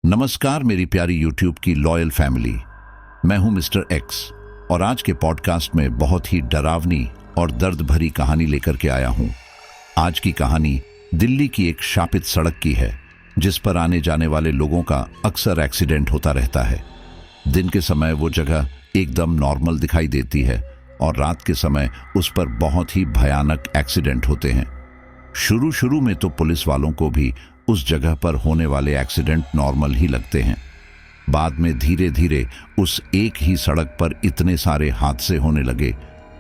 नमस्कार मेरी प्यारी यूट्यूब की लॉयल फैमिली। मैं हूं मिस्टर एक्स और आज के पॉडकास्ट में बहुत ही डरावनी और दर्द भरी कहानी लेकर के आया हूं। आज की कहानी दिल्ली की एक शापित सड़क की है जिस पर आने जाने वाले लोगों का अक्सर एक्सीडेंट होता रहता है। दिन के समय वो जगह एकदम नॉर्मल दिखाई देती है और रात के समय उस पर बहुत ही भयानक एक्सीडेंट होते हैं। शुरू में तो पुलिस वालों को भी उस जगह पर होने वाले एक्सीडेंट नॉर्मल ही लगते हैं। बाद में धीरे धीरे उस एक ही सड़क पर इतने सारे हादसे होने लगे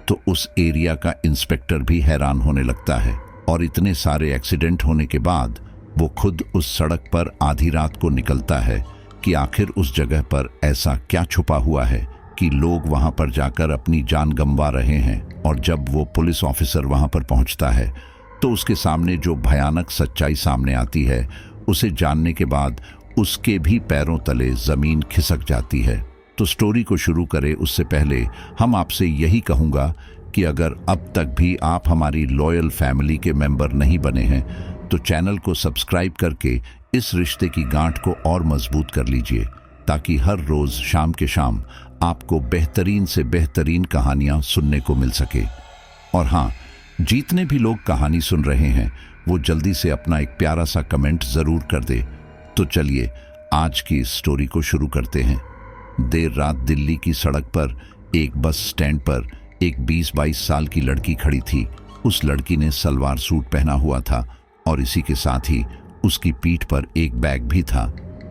तो उस एरिया का इंस्पेक्टर भी हैरान होने लगता है और इतने सारे एक्सीडेंट होने के बाद वो खुद उस सड़क पर आधी रात को निकलता है कि आखिर उस जगह पर ऐसा क्या छुपा हुआ है कि लोग वहां पर जाकर अपनी जान गंवा रहे हैं। और जब वो पुलिस ऑफिसर वहां पर पहुंचता है तो उसके सामने जो भयानक सच्चाई सामने आती है उसे जानने के बाद उसके भी पैरों तले जमीन खिसक जाती है। तो स्टोरी को शुरू करें उससे पहले हम आपसे यही कहूँगा कि अगर अब तक भी आप हमारी लॉयल फैमिली के मेंबर नहीं बने हैं तो चैनल को सब्सक्राइब करके इस रिश्ते की गांठ को और मजबूत कर लीजिए ताकि हर रोज शाम के शाम आपको बेहतरीन से बेहतरीन कहानियां सुनने को मिल सके। और हाँ, जितने भी लोग कहानी सुन रहे हैं वो जल्दी से अपना एक प्यारा सा कमेंट जरूर कर दे। तो चलिए आज की स्टोरी को शुरू करते हैं। देर रात दिल्ली की सड़क पर एक बस स्टैंड पर एक 20-22 साल की लड़की खड़ी थी। उस लड़की ने सलवार सूट पहना हुआ था और इसी के साथ ही उसकी पीठ पर एक बैग भी था।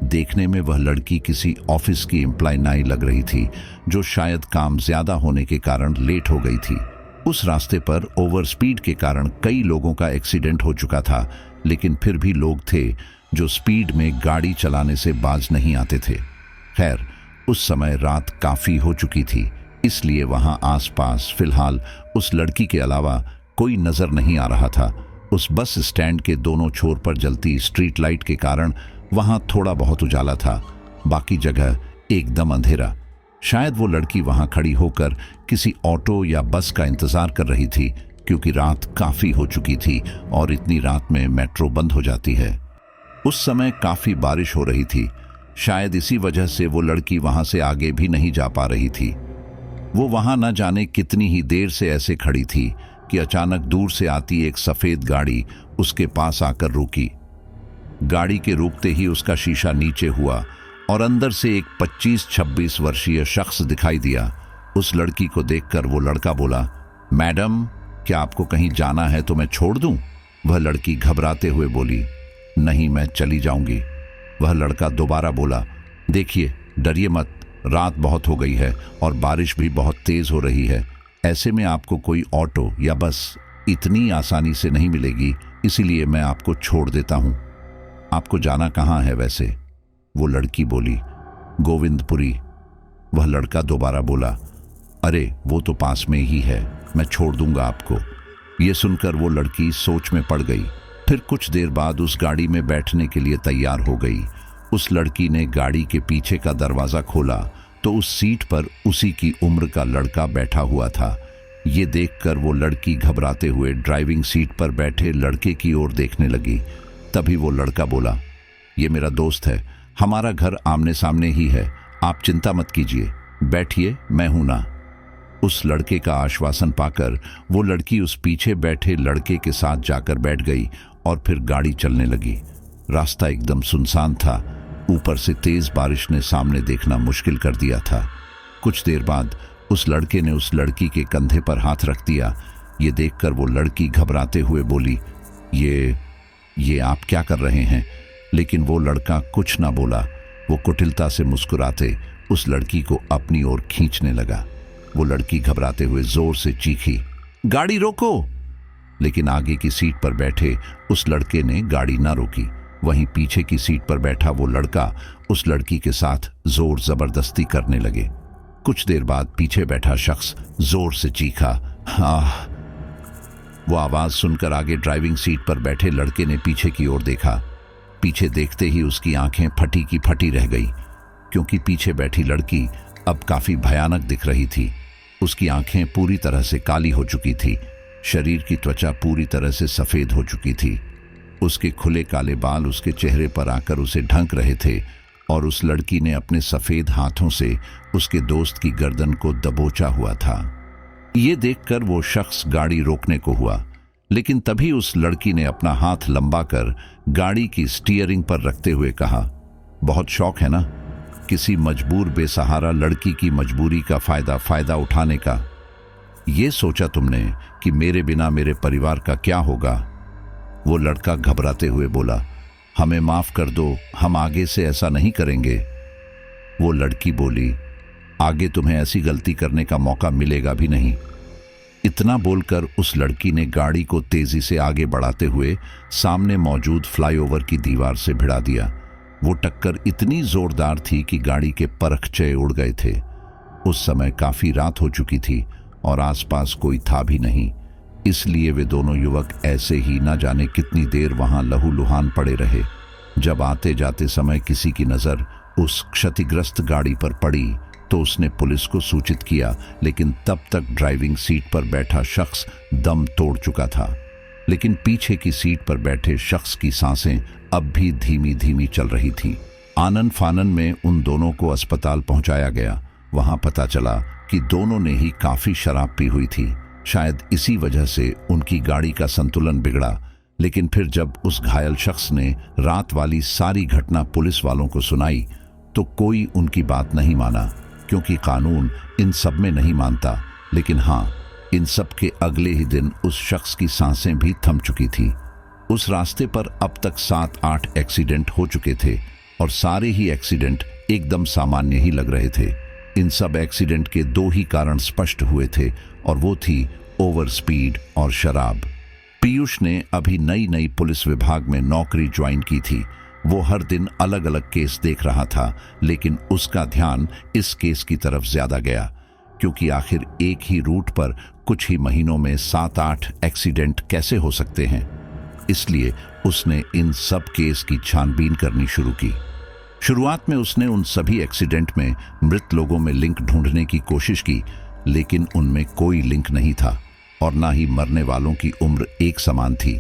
देखने में वह लड़की किसी ऑफिस की एम्प्लॉय नहीं लग रही थी जो शायद काम ज्यादा होने के कारण लेट हो गई थी। उस रास्ते पर ओवर स्पीड के कारण कई लोगों का एक्सीडेंट हो चुका था, लेकिन फिर भी लोग थे जो स्पीड में गाड़ी चलाने से बाज नहीं आते थे। खैर, उस समय रात काफी हो चुकी थी, इसलिए वहां आसपास फिलहाल उस लड़की के अलावा कोई नजर नहीं आ रहा था। उस बस स्टैंड के दोनों छोर पर जलती स्ट्रीट लाइट के कारण वहां थोड़ा बहुत उजाला था, बाकी जगह एकदम अंधेरा। शायद वो लड़की वहां खड़ी होकर किसी ऑटो या बस का इंतजार कर रही थी क्योंकि रात काफी हो चुकी थी और इतनी रात में मेट्रो बंद हो जाती है। उस समय काफी बारिश हो रही थी, शायद इसी वजह से वो लड़की वहां से आगे भी नहीं जा पा रही थी। वो वहां न जाने कितनी ही देर से ऐसे खड़ी थी कि अचानक दूर से आती एक सफेद गाड़ी उसके पास आकर रुकी। गाड़ी के रुकते ही उसका शीशा नीचे हुआ और अंदर से एक 25-26 वर्षीय शख्स दिखाई दिया। उस लड़की को देखकर वो लड़का बोला, मैडम क्या आपको कहीं जाना है तो मैं छोड़ दूं? वह लड़की घबराते हुए बोली, नहीं मैं चली जाऊंगी। वह लड़का दोबारा बोला, देखिए डरिए मत, रात बहुत हो गई है और बारिश भी बहुत तेज हो रही है, ऐसे में आपको कोई ऑटो या बस इतनी आसानी से नहीं मिलेगी, इसीलिए मैं आपको छोड़ देता हूं। आपको जाना कहाँ है वैसे? वो लड़की बोली, गोविंदपुरी। वह लड़का दोबारा बोला, अरे वो तो पास में ही है, मैं छोड़ दूंगा आपको। ये सुनकर वो लड़की सोच में पड़ गई। फिर कुछ देर बाद उस गाड़ी में बैठने के लिए तैयार हो गई। उस लड़की ने गाड़ी के पीछे का दरवाजा खोला तो उस सीट पर उसी की उम्र का लड़का बैठा हुआ था। ये देखकर वो लड़की घबराते हुए ड्राइविंग सीट पर बैठे लड़के की ओर देखने लगी। तभी वो लड़का बोला, ये मेरा दोस्त है, हमारा घर आमने सामने ही है, आप चिंता मत कीजिए, बैठिए, मैं हूं ना। उस लड़के का आश्वासन पाकर वो लड़की उस पीछे बैठे लड़के के साथ जाकर बैठ गई और फिर गाड़ी चलने लगी। रास्ता एकदम सुनसान था, ऊपर से तेज बारिश ने सामने देखना मुश्किल कर दिया था। कुछ देर बाद उस लड़के ने उस लड़की के कंधे पर हाथ रख दिया। ये देखकर वो लड़की घबराते हुए बोली, ये आप क्या कर रहे हैं? लेकिन वो लड़का कुछ ना बोला। वो कुटिलता से मुस्कुराते उस लड़की को अपनी ओर खींचने लगा। वो लड़की घबराते हुए जोर से चीखी, गाड़ी रोको! लेकिन आगे की सीट पर बैठे उस लड़के ने गाड़ी ना रोकी। वहीं पीछे की सीट पर बैठा वो लड़का उस लड़की के साथ जोर जबरदस्ती करने लगे। कुछ देर बाद पीछे बैठा शख्स जोर से चीखा, आह! वो आवाज सुनकर आगे ड्राइविंग सीट पर बैठे लड़के ने पीछे की ओर देखा। पीछे देखते ही उसकी आंखें फटी की फटी रह गई क्योंकि पीछे बैठी लड़की अब काफी भयानक दिख रही थी। उसकी आंखें पूरी तरह से काली हो चुकी थी, शरीर की त्वचा पूरी तरह से सफेद हो चुकी थी। उसके खुले काले बाल उसके चेहरे पर आकर उसे ढंक रहे थे और उस लड़की ने अपने सफेद हाथों से उसके दोस्त की गर्दन को दबोचा हुआ था। ये देखकर वो शख्स गाड़ी रोकने को हुआ, लेकिन तभी उस लड़की ने अपना हाथ लंबा कर गाड़ी की स्टीयरिंग पर रखते हुए कहा, बहुत शौक है ना किसी मजबूर बेसहारा लड़की की मजबूरी का फायदा उठाने का। ये सोचा तुमने कि मेरे बिना मेरे परिवार का क्या होगा? वो लड़का घबराते हुए बोला, हमें माफ कर दो, हम आगे से ऐसा नहीं करेंगे। वो लड़की बोली, आगे तुम्हें ऐसी गलती करने का मौका मिलेगा भी नहीं। इतना बोलकर उस लड़की ने गाड़ी को तेजी से आगे बढ़ाते हुए सामने मौजूद फ्लाईओवर की दीवार से भिड़ा दिया। वो टक्कर इतनी जोरदार थी कि गाड़ी के परखचे उड़ गए थे। उस समय काफी रात हो चुकी थी और आसपास कोई था भी नहीं, इसलिए वे दोनों युवक ऐसे ही न जाने कितनी देर वहां लहूलुहान पड़े रहे। जब आते जाते समय किसी की नजर उस क्षतिग्रस्त गाड़ी पर पड़ी तो उसने पुलिस को सूचित किया, लेकिन तब तक ड्राइविंग सीट पर बैठा शख्स दम तोड़ चुका था। लेकिन पीछे की सीट पर बैठे शख्स की सांसें अब भी धीमी धीमी चल रही थी। आनन फानन में उन दोनों को अस्पताल पहुंचाया गया। वहां पता चला कि दोनों ने ही काफी शराब पी हुई थी। शायद इसी वजह से उनकी गाड़ी का संतुलन बिगड़ा। लेकिन फिर जब उस घायल शख्स ने रात वाली सारी घटना पुलिस वालों को सुनाई तो कोई उनकी बात नहीं माना, क्योंकि कानून इन सब में नहीं मानता। लेकिन हाँ, इन सब के अगले ही दिन उस शख्स की सांसें भी थम चुकी थी। उस रास्ते पर अब तक 7-8 एक्सीडेंट हो चुके थे और सारे ही एक्सीडेंट एकदम सामान्य ही लग रहे थे। इन सब एक्सीडेंट के 2 ही कारण स्पष्ट हुए थे और वो थी ओवर स्पीड और शराब। पीयूष ने अभी नई पुलिस विभाग में नौकरी ज्वाइन की थी। वो हर दिन अलग अलग केस देख रहा था, लेकिन उसका ध्यान इस केस की तरफ ज्यादा गया, क्योंकि आखिर एक ही रूट पर कुछ ही महीनों में 7-8 एक्सीडेंट कैसे हो सकते हैं। इसलिए उसने इन सब केस की छानबीन करनी शुरू की। शुरुआत में उसने उन सभी एक्सीडेंट में मृत लोगों में लिंक ढूंढने की कोशिश की, लेकिन उनमें कोई लिंक नहीं था और ना ही मरने वालों की उम्र एक समान थी।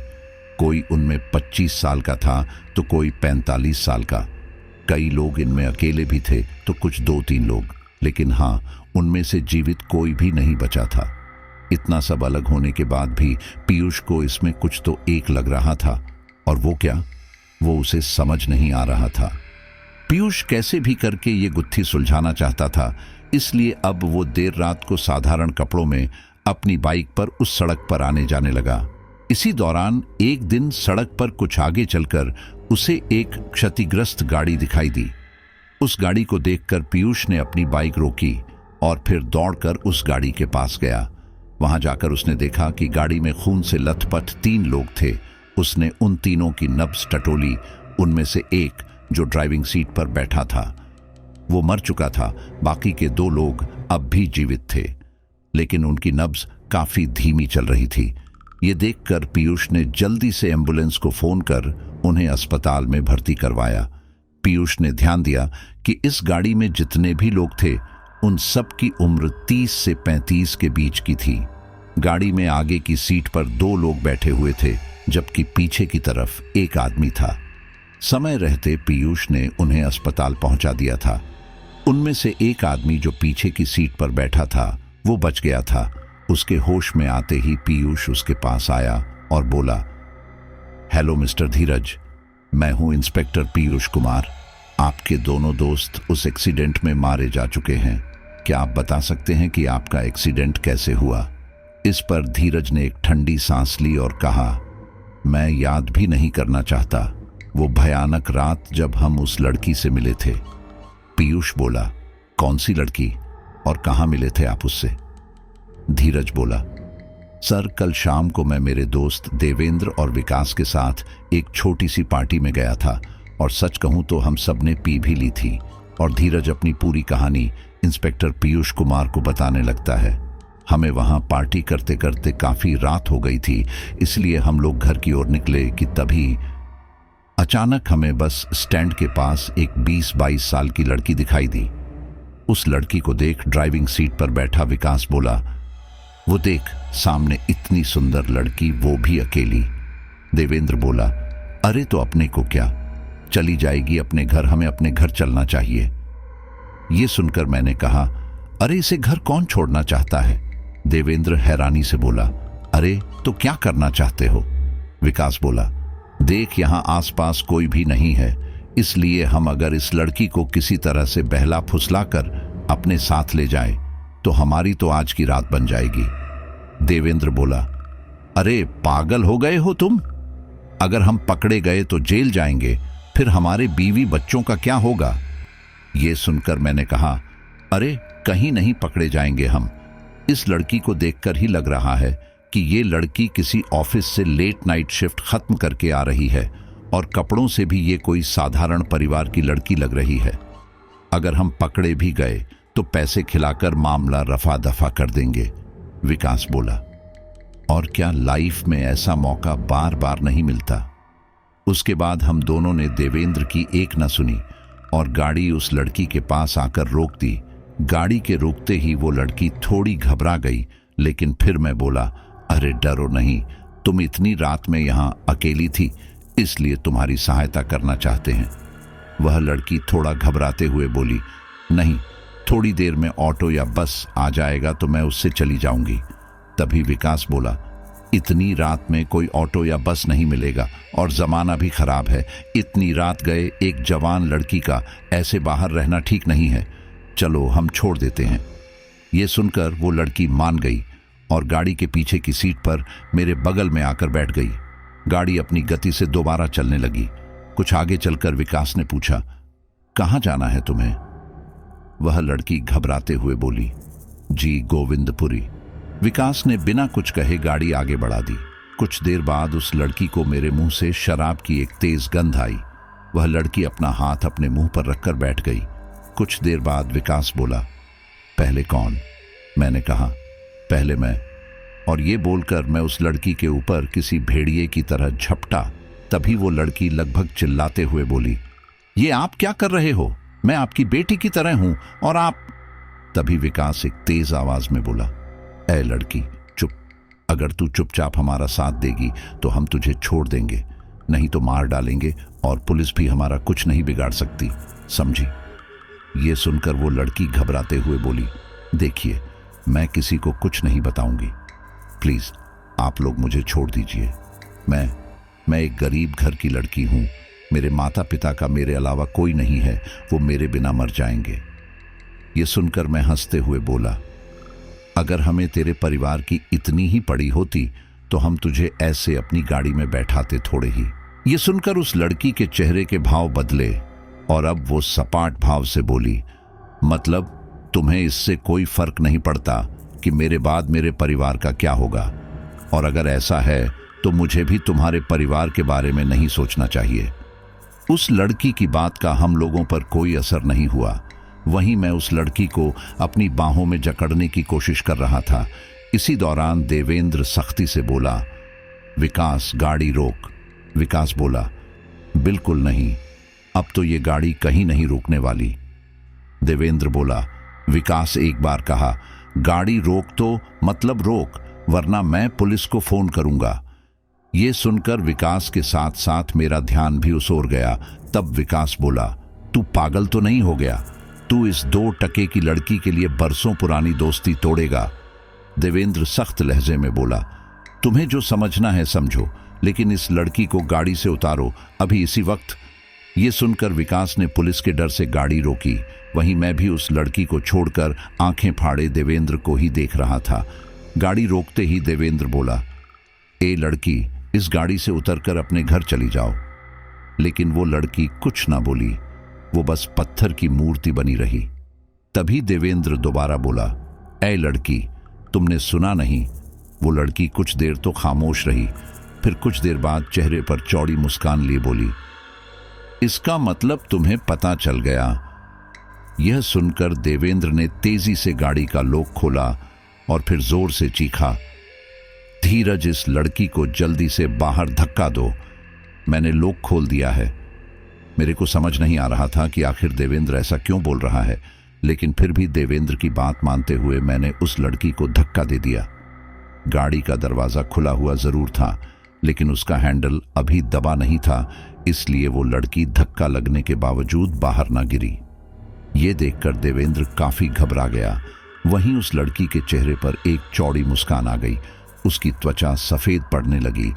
कोई उनमें 25 साल का था तो कोई 45 साल का। कई लोग इनमें अकेले भी थे तो कुछ 2-3 लोग, लेकिन हाँ, उनमें से जीवित कोई भी नहीं बचा था। इतना सब अलग होने के बाद भी पीयूष को इसमें कुछ तो एक लग रहा था, और वो क्या, वो उसे समझ नहीं आ रहा था। पीयूष कैसे भी करके ये गुत्थी सुलझाना चाहता था, इसलिए अब वो देर रात को साधारण कपड़ों में अपनी बाइक पर उस सड़क पर आने जाने लगा। इसी दौरान एक दिन सड़क पर कुछ आगे चलकर उसे एक क्षतिग्रस्त गाड़ी दिखाई दी। उस गाड़ी को देखकर पीयूष ने अपनी बाइक रोकी और फिर दौड़कर उस गाड़ी के पास गया। वहां जाकर उसने देखा कि गाड़ी में खून से लथपथ 3 लोग थे। उसने उन तीनों की नब्ज टटोली। उनमें से एक, जो ड्राइविंग सीट पर बैठा था, वो मर चुका था। बाकी के 2 लोग अब भी जीवित थे, लेकिन उनकी नब्ज काफी धीमी चल रही थी। ये देखकर पीयूष ने जल्दी से एम्बुलेंस को फोन कर उन्हें अस्पताल में भर्ती करवाया। पीयूष ने ध्यान दिया कि इस गाड़ी में जितने भी लोग थे उन सब की उम्र 30 से 35 के बीच की थी। गाड़ी में आगे की सीट पर 2 लोग बैठे हुए थे, जबकि पीछे की तरफ एक आदमी था। समय रहते पीयूष ने उन्हें अस्पताल पहुंचा दिया था। उनमें से एक आदमी जो पीछे की सीट पर बैठा था वो बच गया था। उसके होश में आते ही पीयूष उसके पास आया और बोला, हेलो मिस्टर धीरज, मैं हूं इंस्पेक्टर पीयूष कुमार। आपके दोनों दोस्त उस एक्सीडेंट में मारे जा चुके हैं। क्या आप बता सकते हैं कि आपका एक्सीडेंट कैसे हुआ? इस पर धीरज ने एक ठंडी सांस ली और कहा, मैं याद भी नहीं करना चाहता वो भयानक रात जब हम उस लड़की से मिले थे। पीयूष बोला, कौन सी लड़की और कहां मिले थे आप उससे? धीरज बोला, सर, कल शाम को मैं मेरे दोस्त देवेंद्र और विकास के साथ एक छोटी सी पार्टी में गया था, और सच कहूं तो हम सब ने पी भी ली थी। और धीरज अपनी पूरी कहानी इंस्पेक्टर पीयूष कुमार को बताने लगता है। हमें वहां पार्टी करते करते काफी रात हो गई थी, इसलिए हम लोग घर की ओर निकले कि तभी अचानक हमें बस स्टैंड के पास एक 20-22 साल की लड़की दिखाई दी। उस लड़की को देख ड्राइविंग सीट पर बैठा विकास बोला, वो देख, सामने इतनी सुंदर लड़की, वो भी अकेली। देवेंद्र बोला, अरे तो अपने को क्या, चली जाएगी अपने घर, हमें अपने घर चलना चाहिए। ये सुनकर मैंने कहा, अरे इसे घर कौन छोड़ना चाहता है? देवेंद्र हैरानी से बोला, अरे तो क्या करना चाहते हो? विकास बोला, देख यहाँ आसपास कोई भी नहीं है, इसलिए हम अगर इस लड़की को किसी तरह से बहला फुसला कर अपने साथ ले जाएं, तो हमारी तो आज की रात बन जाएगी। देवेंद्र बोला, अरे पागल हो गए हो तुम? अगर हम पकड़े गए तो जेल जाएंगे, फिर हमारे बीवी बच्चों का क्या होगा? ये सुनकर मैंने कहा, अरे कहीं नहीं पकड़े जाएंगे हम। इस लड़की को देखकर ही लग रहा है कि ये लड़की किसी ऑफिस से लेट नाइट शिफ्ट खत्म करके आ रही है और कपड़ों से भी ये कोई साधारण परिवार की लड़की लग रही है। अगर हम पकड़े भी गए तो पैसे खिलाकर मामला रफा दफा कर देंगे। विकास बोला, और क्या लाइफ में ऐसा मौका बार बार नहीं मिलता? उसके बाद हम दोनों ने देवेंद्र की एक न सुनी और गाड़ी उस लड़की के पास आकर रोक दी। गाड़ी के रुकते ही वो लड़की थोड़ी घबरा गई, लेकिन फिर मैं बोला, अरे डरो नहीं, तुम इतनी रात में यहाँ अकेली थी, इसलिए तुम्हारी सहायता करना चाहते हैं। वह लड़की थोड़ा घबराते हुए बोली, नहीं, थोड़ी देर में ऑटो या बस आ जाएगा तो मैं उससे चली जाऊंगी। तभी विकास बोला, इतनी रात में कोई ऑटो या बस नहीं मिलेगा और जमाना भी खराब है। इतनी रात गए एक जवान लड़की का ऐसे बाहर रहना ठीक नहीं है। चलो हम छोड़ देते हैं। ये सुनकर वो लड़की मान गई और गाड़ी के पीछे की सीट पर मेरे बगल में आकर बैठ गई। गाड़ी अपनी गति से दोबारा चलने लगी। कुछ आगे चलकर विकास ने पूछा, कहाँ जाना है तुम्हें? वह लड़की घबराते हुए बोली, जी गोविंदपुरी। विकास ने बिना कुछ कहे गाड़ी आगे बढ़ा दी। कुछ देर बाद उस लड़की को मेरे मुंह से शराब की एक तेज गंध आई। वह लड़की अपना हाथ अपने मुंह पर रखकर बैठ गई। कुछ देर बाद विकास बोला, पहले कौन? मैंने कहा, पहले मैं। और ये बोलकर मैं उस लड़की के ऊपर किसी भेड़िए की तरह झपटा। तभी वो लड़की लगभग चिल्लाते हुए बोली, ये आप क्या कर रहे हो? मैं आपकी बेटी की तरह हूं और आप। तभी विकास एक तेज आवाज में बोला, ऐ लड़की चुप। अगर तू चुपचाप हमारा साथ देगी तो हम तुझे छोड़ देंगे, नहीं तो मार डालेंगे और पुलिस भी हमारा कुछ नहीं बिगाड़ सकती, समझी? ये सुनकर वो लड़की घबराते हुए बोली, देखिए मैं किसी को कुछ नहीं बताऊंगी, प्लीज आप लोग मुझे छोड़ दीजिए। मैं एक गरीब घर की लड़की हूं। मेरे माता पिता का मेरे अलावा कोई नहीं है, वो मेरे बिना मर जाएंगे। ये सुनकर मैं हंसते हुए बोला, अगर हमें तेरे परिवार की इतनी ही पड़ी होती तो हम तुझे ऐसे अपनी गाड़ी में बैठाते थोड़े ही। ये सुनकर उस लड़की के चेहरे के भाव बदले और अब वो सपाट भाव से बोली, मतलब तुम्हें इससे कोई फर्क नहीं पड़ता कि मेरे बाद मेरे परिवार का क्या होगा? और अगर ऐसा है तो मुझे भी तुम्हारे परिवार के बारे में नहीं सोचना चाहिए। उस लड़की की बात का हम लोगों पर कोई असर नहीं हुआ। वहीं मैं उस लड़की को अपनी बाहों में जकड़ने की कोशिश कर रहा था। इसी दौरान देवेंद्र सख्ती से बोला, विकास गाड़ी रोक। विकास बोला, बिल्कुल नहीं, अब तो ये गाड़ी कहीं नहीं रुकने वाली। देवेंद्र बोला, विकास एक बार कहा, गाड़ी रोक तो मतलब रोक, वरना मैं पुलिस को फोन करूंगा। ये सुनकर विकास के साथ साथ मेरा ध्यान भी उस ओर गया। तब विकास बोला, तू पागल तो नहीं हो गया? तू इस 2 टके की लड़की के लिए बरसों पुरानी दोस्ती तोड़ेगा? देवेंद्र सख्त लहजे में बोला, तुम्हें जो समझना है समझो, लेकिन इस लड़की को गाड़ी से उतारो अभी इसी वक्त। ये सुनकर विकास ने पुलिस के डर से गाड़ी रोकी। वहीं मैं भी उस लड़की को छोड़कर आंखें फाड़े देवेंद्र को ही देख रहा था। गाड़ी रोकते ही देवेंद्र बोला, ए लड़की, इस गाड़ी से उतरकर अपने घर चली जाओ। लेकिन वो लड़की कुछ ना बोली, वो बस पत्थर की मूर्ति बनी रही। तभी देवेंद्र दोबारा बोला, ऐ लड़की, तुमने सुना नहीं? वो लड़की कुछ देर तो खामोश रही, फिर कुछ देर बाद चेहरे पर चौड़ी मुस्कान लिए बोली, इसका मतलब तुम्हें पता चल गया। यह सुनकर देवेंद्र ने तेजी से गाड़ी का लॉक खोला और फिर जोर से चीखा, धीरज, इस लड़की को जल्दी से बाहर धक्का दो। मैंने लॉक खोल दिया है। मेरे को समझ नहीं आ रहा था कि आखिर देवेंद्र ऐसा क्यों बोल रहा है, लेकिन फिर भी देवेंद्र की बात मानते हुए मैंने उस लड़की को धक्का दे दिया। गाड़ी का दरवाजा खुला हुआ जरूर था, लेकिन उसका हैंडल अभी दबा नहीं था, इसलिए वो लड़की धक्का लगने के बावजूद बाहर ना गिरी। ये देखकर देवेंद्र काफी घबरा गया। वहीं उस लड़की के चेहरे पर एक चौड़ी मुस्कान आ गई। उसकी त्वचा सफेद पड़ने लगी,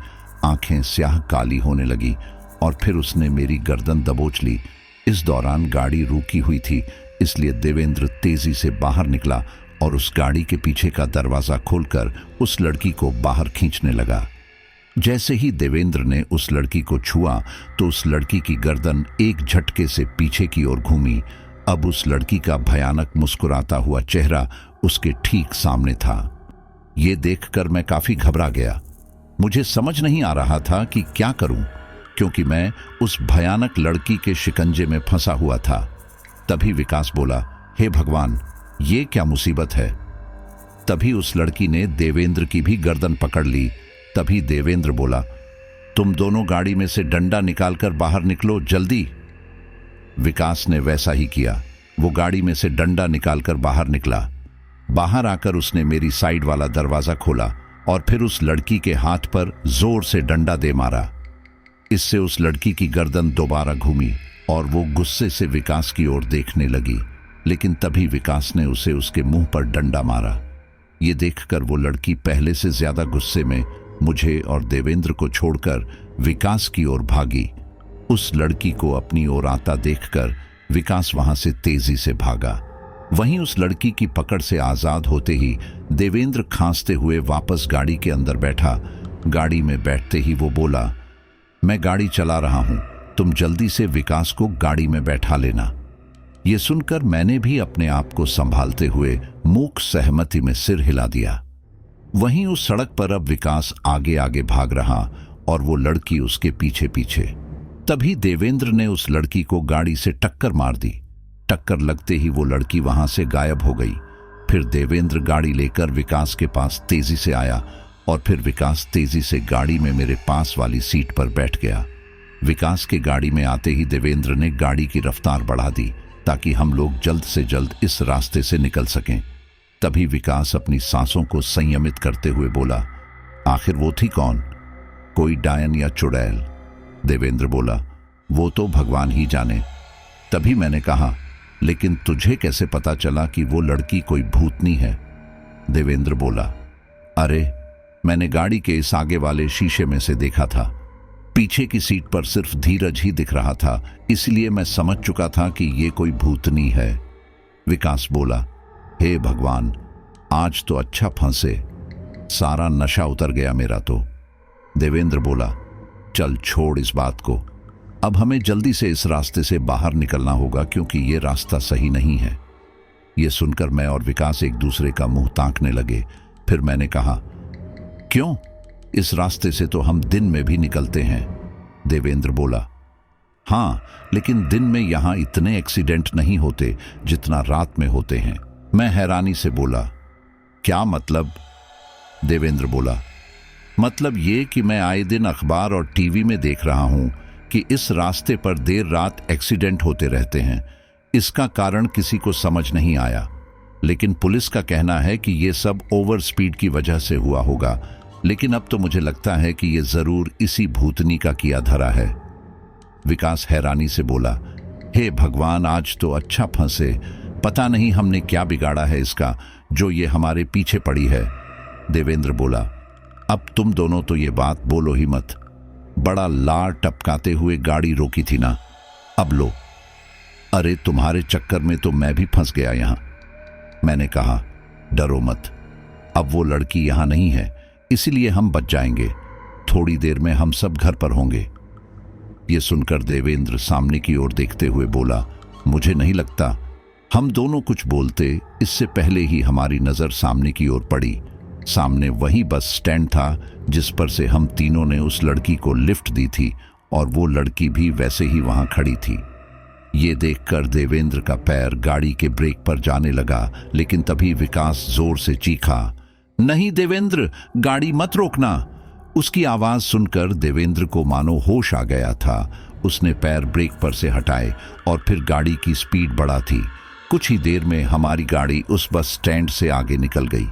आंखें स्याह काली होने लगी और फिर उसने मेरी गर्दन दबोच ली। इस दौरान गाड़ी रुकी हुई थी, इसलिए देवेंद्र तेजी से बाहर निकला और उस गाड़ी के पीछे का दरवाजा खोलकर उस लड़की को बाहर खींचने लगा। जैसे ही देवेंद्र ने उस लड़की को छुआ तो उस लड़की की गर्दन एक झटके से पीछे की ओर घूमी। अब उस लड़की का भयानक मुस्कुराता हुआ चेहरा उसके ठीक सामने था। ये देखकर मैं काफी घबरा गया। मुझे समझ नहीं आ रहा था कि क्या करूं, क्योंकि मैं उस भयानक लड़की के शिकंजे में फंसा हुआ था। तभी विकास बोला, हे भगवान, ये क्या मुसीबत है। तभी उस लड़की ने देवेंद्र की भी गर्दन पकड़ ली। तभी देवेंद्र बोला, तुम दोनों गाड़ी में से डंडा निकालकर बाहर निकलो, जल्दी। विकास ने वैसा ही किया। वो गाड़ी में से डंडा निकालकर बाहर निकला। बाहर आकर उसने मेरी साइड वाला दरवाजा खोला और फिर उस लड़की के हाथ पर जोर से डंडा दे मारा। इससे उस लड़की की गर्दन दोबारा घूमी और वो गुस्से से विकास की ओर देखने लगी, लेकिन तभी विकास ने उसे उसके मुंह पर डंडा मारा। ये देखकर वो लड़की पहले से ज्यादा गुस्से में मुझे और देवेंद्र को छोड़कर विकास की ओर भागी। उस लड़की को अपनी ओर आता देखकर विकास वहां से तेजी से भागा। वहीं उस लड़की की पकड़ से आजाद होते ही देवेंद्र खांसते हुए वापस गाड़ी के अंदर बैठा। गाड़ी में बैठते ही वो बोला, मैं गाड़ी चला रहा हूं, तुम जल्दी से विकास को गाड़ी में बैठा लेना। ये सुनकर मैंने भी अपने आप को संभालते हुए मूक सहमति में सिर हिला दिया। वहीं उस सड़क पर अब विकास आगे आगे भाग रहा और वो लड़की उसके पीछे पीछे। तभी देवेंद्र ने उस लड़की को गाड़ी से टक्कर मार दी। टक्कर लगते ही वो लड़की वहां से गायब हो गई। फिर देवेंद्र गाड़ी लेकर विकास के पास तेजी से आया और फिर विकास तेजी से गाड़ी में मेरे पास वाली सीट पर बैठ गया। विकास के गाड़ी में आते ही देवेंद्र ने गाड़ी की रफ्तार बढ़ा दी ताकि हम लोग जल्द से जल्द इस रास्ते से निकल सकें। तभी विकास अपनी सांसों को संयमित करते हुए बोला, आखिर वो थी कौन, कोई डायन या चुड़ैल? देवेंद्र बोला, वो तो भगवान ही जाने। तभी मैंने कहा, लेकिन तुझे कैसे पता चला कि वो लड़की कोई भूतनी है? देवेंद्र बोला, अरे मैंने गाड़ी के इस आगे वाले शीशे में से देखा था। पीछे की सीट पर सिर्फ धीरज ही दिख रहा था, इसलिए मैं समझ चुका था कि ये कोई भूतनी है। विकास बोला, हे भगवान, आज तो अच्छा फंसे, सारा नशा उतर गया मेरा तो। देवेंद्र बोला, चल छोड़ इस बात को, अब हमें जल्दी से इस रास्ते से बाहर निकलना होगा क्योंकि ये रास्ता सही नहीं है। ये सुनकर मैं और विकास एक दूसरे का मुंह ताकने लगे। फिर मैंने कहा, क्यों, इस रास्ते से तो हम दिन में भी निकलते हैं। देवेंद्र बोला, हाँ, लेकिन दिन में यहां इतने एक्सीडेंट नहीं होते जितना रात में होते हैं। मैं हैरानी से बोला, क्या मतलब? देवेंद्र बोला, मतलब ये कि मैं आए दिन अखबार और टीवी में देख रहा हूं कि इस रास्ते पर देर रात एक्सीडेंट होते रहते हैं। इसका कारण किसी को समझ नहीं आया, लेकिन पुलिस का कहना है कि ये सब ओवर स्पीड की वजह से हुआ होगा। लेकिन अब तो मुझे लगता है कि ये जरूर इसी भूतनी का किया धरा है। विकास हैरानी से बोला, हे भगवान, आज तो अच्छा फंसे, पता नहीं हमने क्या बिगाड़ा है इसका जो ये हमारे पीछे पड़ी है। देवेंद्र बोला, अब तुम दोनों तो ये बात बोलो ही मत, बड़ा लार टपकाते हुए गाड़ी रोकी थी ना, अब लो। अरे तुम्हारे चक्कर में तो मैं भी फंस गया यहां। मैंने कहा, डरो मत, अब वो लड़की यहां नहीं है, इसलिए हम बच जाएंगे। थोड़ी देर में हम सब घर पर होंगे। ये सुनकर देवेंद्र सामने की ओर देखते हुए बोला, मुझे नहीं लगता। हम दोनों कुछ बोलते इससे पहले ही हमारी नजर सामने की ओर पड़ी। सामने वही बस स्टैंड था जिस पर से हम तीनों ने उस लड़की को लिफ्ट दी थी और वो लड़की भी वैसे ही वहां खड़ी थी। ये देखकर देवेंद्र का पैर गाड़ी के ब्रेक पर जाने लगा, लेकिन तभी विकास जोर से चीखा, नहीं देवेंद्र, गाड़ी मत रोकना। उसकी आवाज सुनकर देवेंद्र को मानो होश आ गया था। उसने पैर ब्रेक पर से हटाए और फिर गाड़ी की स्पीड बढ़ा थी। कुछ ही देर में हमारी गाड़ी उस बस स्टैंड से आगे निकल गई।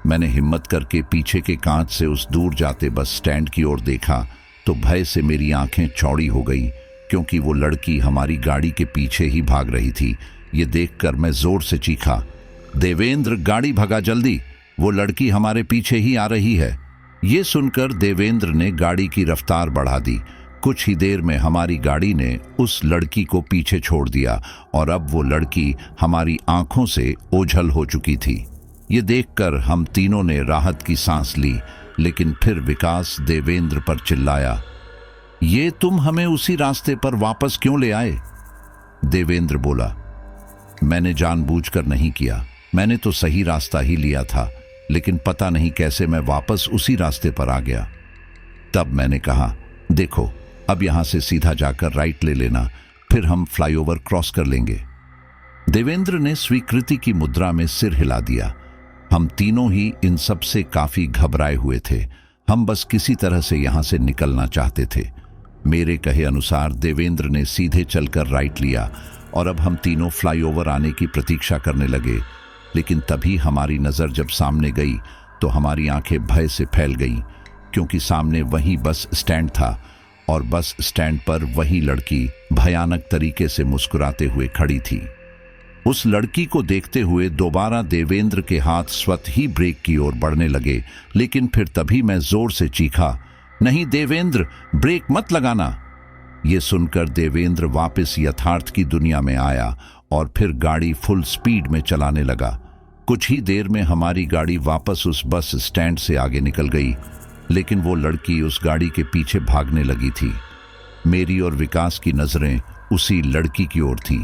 मैंने हिम्मत करके पीछे के कांच से उस दूर जाते बस स्टैंड की ओर देखा तो भय से मेरी आंखें चौड़ी हो गई। क्योंकि वो लड़की हमारी गाड़ी के पीछे ही भाग रही थी। ये देखकर मैं जोर से चीखा, देवेंद्र गाड़ी भगा जल्दी, वो लड़की हमारे पीछे ही आ रही है। ये सुनकर देवेंद्र ने गाड़ी की रफ्तार बढ़ा दी। कुछ ही देर में हमारी गाड़ी ने उस लड़की को पीछे छोड़ दिया और अब वो लड़की हमारी आंखों से ओझल हो चुकी थी। ये देखकर हम तीनों ने राहत की सांस ली, लेकिन फिर विकास देवेंद्र पर चिल्लाया, ये तुम हमें उसी रास्ते पर वापस क्यों ले आए? देवेंद्र बोला, मैंने जानबूझकर नहीं किया, मैंने तो सही रास्ता ही लिया था, लेकिन पता नहीं कैसे मैं वापस उसी रास्ते पर आ गया। तब मैंने कहा, देखो अब यहां से सीधा जाकर राइट ले लेना, फिर हम फ्लाईओवर क्रॉस कर लेंगे। देवेंद्र ने स्वीकृति की मुद्रा में सिर हिला दिया। हम तीनों ही इन सब से काफी घबराए हुए थे। हम बस किसी तरह से यहां से निकलना चाहते थे। मेरे कहे अनुसार देवेंद्र ने सीधे चलकर राइट लिया और अब हम तीनों फ्लाईओवर आने की प्रतीक्षा करने लगे। लेकिन तभी हमारी नजर जब सामने गई तो हमारी आंखें भय से फैल गईं, क्योंकि सामने वही बस स्टैंड था और बस स्टैंड पर वही लड़की भयानक तरीके से मुस्कुराते हुए खड़ी थी। उस लड़की को देखते हुए दोबारा देवेंद्र के हाथ स्वत ही ब्रेक की ओर बढ़ने लगे, लेकिन फिर तभी मैं जोर से चीखा, नहीं देवेंद्र, ब्रेक मत लगाना। ये सुनकर देवेंद्र वापस यथार्थ की दुनिया में आया और फिर गाड़ी फुल स्पीड में चलाने लगा। कुछ ही देर में हमारी गाड़ी वापस उस बस स्टैंड से आगे निकल गई, लेकिन वो लड़की उस गाड़ी के पीछे भागने लगी थी। मेरी और विकास की नजरें उसी लड़की की ओर थी।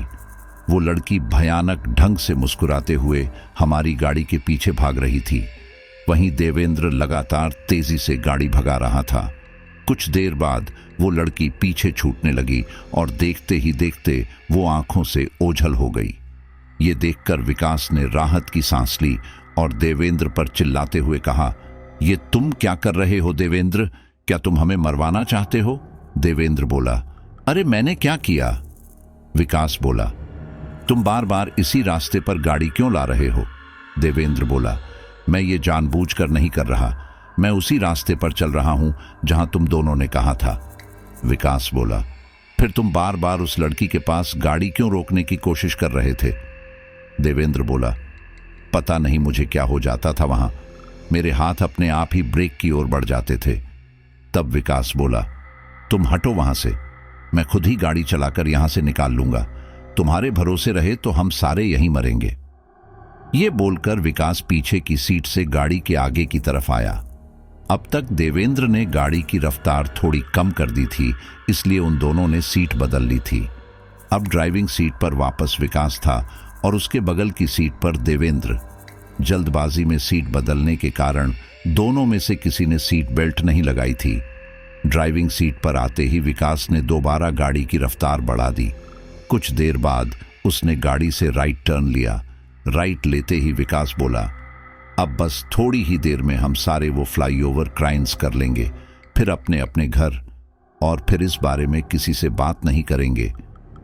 वो लड़की भयानक ढंग से मुस्कुराते हुए हमारी गाड़ी के पीछे भाग रही थी। वहीं देवेंद्र लगातार तेजी से गाड़ी भगा रहा था। कुछ देर बाद वो लड़की पीछे छूटने लगी और देखते ही देखते वो आंखों से ओझल हो गई। ये देखकर विकास ने राहत की सांस ली और देवेंद्र पर चिल्लाते हुए कहा, ये तुम क्या कर रहे हो देवेंद्र? क्या तुम हमें मरवाना चाहते हो? देवेंद्र बोला, अरे मैंने क्या किया? विकास बोला, तुम बार बार इसी रास्ते पर गाड़ी क्यों ला रहे हो? देवेंद्र बोला, मैं ये जानबूझकर नहीं कर रहा, मैं उसी रास्ते पर चल रहा हूं जहां तुम दोनों ने कहा था। विकास बोला, फिर तुम बार बार उस लड़की के पास गाड़ी क्यों रोकने की कोशिश कर रहे थे? देवेंद्र बोला, पता नहीं मुझे क्या हो जाता था वहां, मेरे हाथ अपने आप ही ब्रेक की ओर बढ़ जाते थे। तब विकास बोला, तुम हटो वहां से, मैं खुद ही गाड़ी चलाकर यहां से निकाल लूंगा, तुम्हारे भरोसे रहे तो हम सारे यहीं मरेंगे। ये बोलकर विकास पीछे की सीट से गाड़ी के आगे की तरफ आया। अब तक देवेंद्र ने गाड़ी की रफ्तार थोड़ी कम कर दी थी, इसलिए उन दोनों ने सीट बदल ली थी। अब ड्राइविंग सीट पर वापस विकास था और उसके बगल की सीट पर देवेंद्र। जल्दबाजी में सीट बदलने के कारण दोनों में से किसी ने सीट बेल्ट नहीं लगाई थी। ड्राइविंग सीट पर आते ही विकास ने दोबारा गाड़ी की रफ्तार बढ़ा दी। कुछ देर बाद उसने गाड़ी से राइट टर्न लिया। राइट लेते ही विकास बोला, अब बस थोड़ी ही देर में हम सारे वो फ्लाईओवर क्रॉस कर लेंगे, फिर अपने अपने घर, और फिर इस बारे में किसी से बात नहीं करेंगे,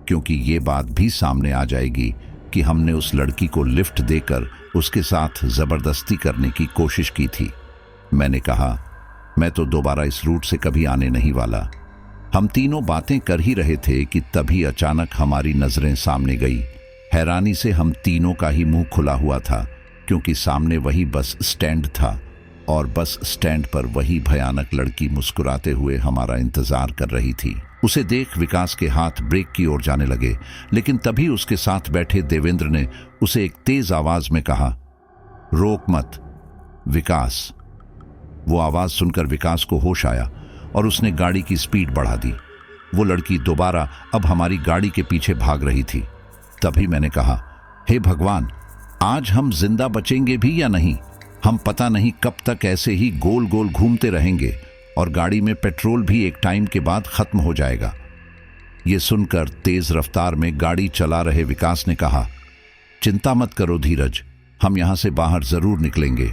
क्योंकि ये बात भी सामने आ जाएगी कि हमने उस लड़की को लिफ्ट देकर उसके साथ जबरदस्ती करने की कोशिश की थी। मैंने कहा, मैं तो दोबारा इस रूट से कभी आने नहीं वाला। हम तीनों बातें कर ही रहे थे कि तभी अचानक हमारी नजरें सामने गई। हैरानी से हम तीनों का ही मुंह खुला हुआ था, क्योंकि सामने वही बस स्टैंड था और बस स्टैंड पर वही भयानक लड़की मुस्कुराते हुए हमारा इंतजार कर रही थी। उसे देख विकास के हाथ ब्रेक की ओर जाने लगे, लेकिन तभी उसके साथ बैठे देवेंद्र ने उसे एक तेज आवाज में कहा, रोक मत विकास। वो आवाज सुनकर विकास को होश आया और उसने गाड़ी की स्पीड बढ़ा दी। वो लड़की दोबारा अब हमारी गाड़ी के पीछे भाग रही थी। तभी मैंने कहा, हे भगवान, आज हम जिंदा बचेंगे भी या नहीं? हम पता नहीं कब तक ऐसे ही गोल गोल घूमते रहेंगे और गाड़ी में पेट्रोल भी एक टाइम के बाद खत्म हो जाएगा। ये सुनकर तेज रफ्तार में गाड़ी चला रहे विकास ने कहा, चिंता मत करो धीरज, हम यहां से बाहर जरूर निकलेंगे।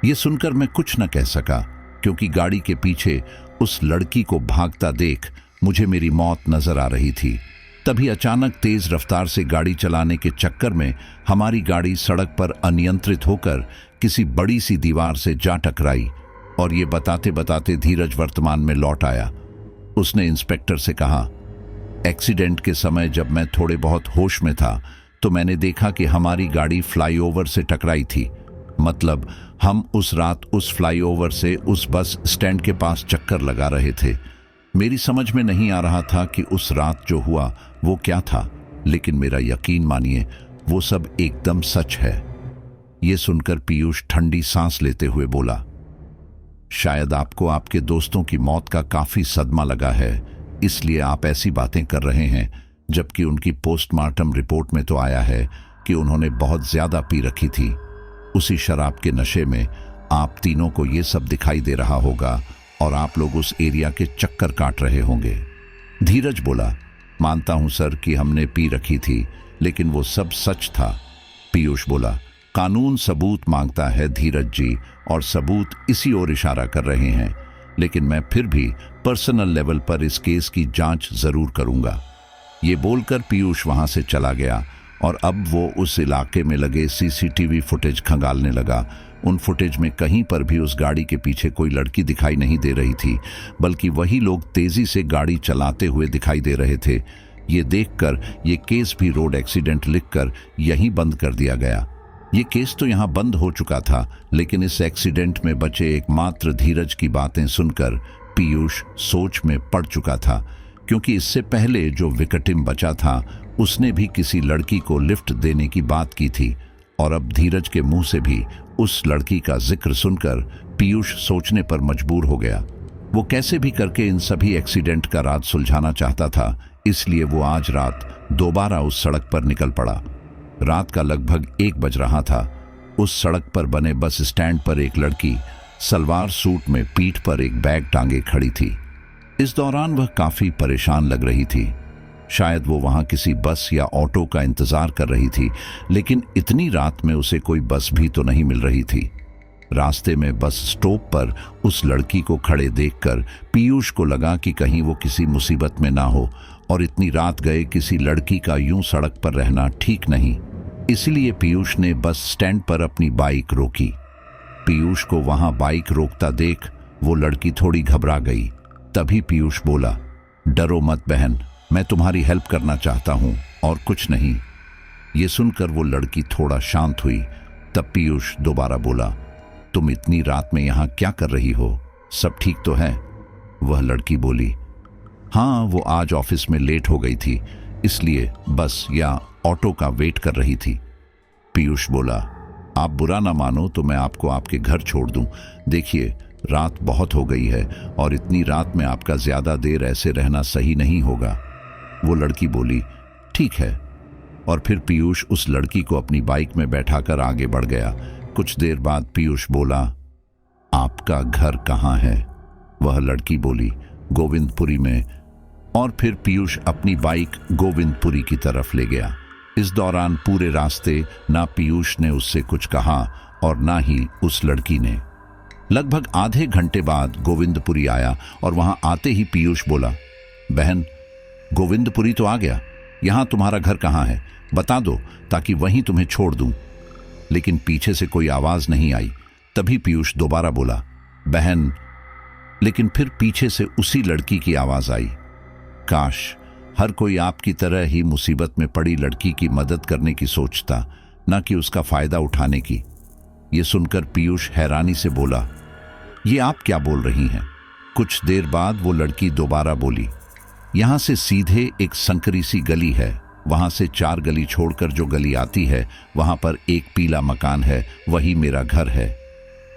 ये सुनकर मैं कुछ न कह सका, क्योंकि गाड़ी के पीछे उस लड़की को भागता देख मुझे मेरी मौत नजर आ रही थी। तभी अचानक तेज रफ्तार से गाड़ी चलाने के चक्कर में हमारी गाड़ी सड़क पर अनियंत्रित होकर किसी बड़ी सी दीवार से जा टकराई और ये बताते बताते धीरज वर्तमान में लौट आया। उसने इंस्पेक्टर से कहा, एक्सीडेंट के समय जब मैं थोड़े बहुत होश में था तो मैंने देखा कि हमारी गाड़ी फ्लाईओवर से टकराई थी। मतलब हम उस रात उस फ्लाईओवर से उस बस स्टैंड के पास चक्कर लगा रहे थे। मेरी समझ में नहीं आ रहा था कि उस रात जो हुआ वो क्या था, लेकिन मेरा यकीन मानिए वो सब एकदम सच है। ये सुनकर पीयूष ठंडी सांस लेते हुए बोला, शायद आपको आपके दोस्तों की मौत का काफी सदमा लगा है, इसलिए आप ऐसी बातें कर रहे हैं, जबकि उनकी पोस्टमार्टम रिपोर्ट में तो आया है कि उन्होंने बहुत ज्यादा पी रखी थी। उसी शराब के नशे में आप तीनों को ये सब दिखाई दे रहा होगा और आप लोग उस एरिया के चक्कर काट रहे होंगे। धीरज बोला, मानता हूं सर कि हमने पी रखी थी, लेकिन वो सब सच था। पीयूष बोला, कानून सबूत मांगता है धीरज जी, और सबूत इसी ओर इशारा कर रहे हैं, लेकिन मैं फिर भी पर्सनल लेवल पर इस केस की जांच जरूर करूंगा। ये बोलकर पीयूष वहां से चला गया और अब वो उस इलाके में लगे सीसीटीवी फुटेज खंगालने लगा। उन फुटेज में कहीं पर भी उस गाड़ी के पीछे कोई लड़की दिखाई नहीं दे रही थी, बल्कि वही लोग तेजी से गाड़ी चलाते हुए दिखाई दे रहे थे। ये देखकर ये केस भी रोड एक्सीडेंट लिखकर यहीं बंद कर दिया गया। ये केस तो यहाँ बंद हो चुका था, लेकिन इस एक्सीडेंट में बचे एकमात्र धीरज की बातें सुनकर पीयूष सोच में पड़ चुका था, क्योंकि इससे पहले जो विक्टिम बचा था उसने भी किसी लड़की को लिफ्ट देने की बात की थी, और अब धीरज के मुंह से भी उस लड़की का जिक्र सुनकर पीयूष सोचने पर मजबूर हो गया। वो कैसे भी करके इन सभी एक्सीडेंट का राज सुलझाना चाहता था, इसलिए वो आज रात दोबारा उस सड़क पर निकल पड़ा। रात का लगभग 1 बज रहा था। उस सड़क पर बने बस स्टैंड पर एक लड़की सलवार सूट में पीठ पर एक बैग टांगे खड़ी थी। इस दौरान वह काफी परेशान लग रही थी। शायद वो वहां किसी बस या ऑटो का इंतजार कर रही थी, लेकिन इतनी रात में उसे कोई बस भी तो नहीं मिल रही थी। रास्ते में बस स्टॉप पर उस लड़की को खड़े देखकर पीयूष को लगा कि कहीं वो किसी मुसीबत में ना हो, और इतनी रात गए किसी लड़की का यूं सड़क पर रहना ठीक नहीं। इसलिए पीयूष ने बस स्टैंड पर अपनी बाइक रोकी। पीयूष को वहां बाइक रोकता देख वो लड़की थोड़ी घबरा गई। तभी पीयूष बोला, डरो मत बहन, मैं तुम्हारी हेल्प करना चाहता हूं और कुछ नहीं। ये सुनकर वो लड़की थोड़ा शांत हुई। तब पीयूष दोबारा बोला, तुम इतनी रात में यहां क्या कर रही हो, सब ठीक तो है? वह लड़की बोली, हाँ, वो आज ऑफिस में लेट हो गई थी, इसलिए बस या ऑटो का वेट कर रही थी। पीयूष बोला, आप बुरा ना मानो तो मैं आपको आपके घर छोड़ दूं। देखिए, रात बहुत हो गई है और इतनी रात में आपका ज्यादा देर ऐसे रहना सही नहीं होगा। वो लड़की बोली, ठीक है। और फिर पीयूष उस लड़की को अपनी बाइक में बैठाकर आगे बढ़ गया। कुछ देर बाद पीयूष बोला, आपका घर कहाँ है? वह लड़की बोली, गोविंदपुरी में। और फिर पीयूष अपनी बाइक गोविंदपुरी की तरफ ले गया। इस दौरान पूरे रास्ते ना पीयूष ने उससे कुछ कहा और ना ही उस लड़की ने। लगभग आधे घंटे बाद गोविंदपुरी आया और वहां आते ही पीयूष बोला, बहन, गोविंदपुरी तो आ गया, यहां तुम्हारा घर कहाँ है, बता दो ताकि वहीं तुम्हें छोड़ दूं। लेकिन पीछे से कोई आवाज नहीं आई। तभी पीयूष दोबारा बोला, बहन। लेकिन फिर पीछे से उसी लड़की की आवाज आई, काश हर कोई आपकी तरह ही मुसीबत में पड़ी लड़की की मदद करने की सोचता, न कि उसका फायदा उठाने की। ये सुनकर पीयूष हैरानी से बोला, ये आप क्या बोल रही हैं? कुछ देर बाद वो लड़की दोबारा बोली, यहां से सीधे एक संकरी सी गली है, वहां से 4 गली छोड़कर जो गली आती है वहां पर एक पीला मकान है, वही मेरा घर है।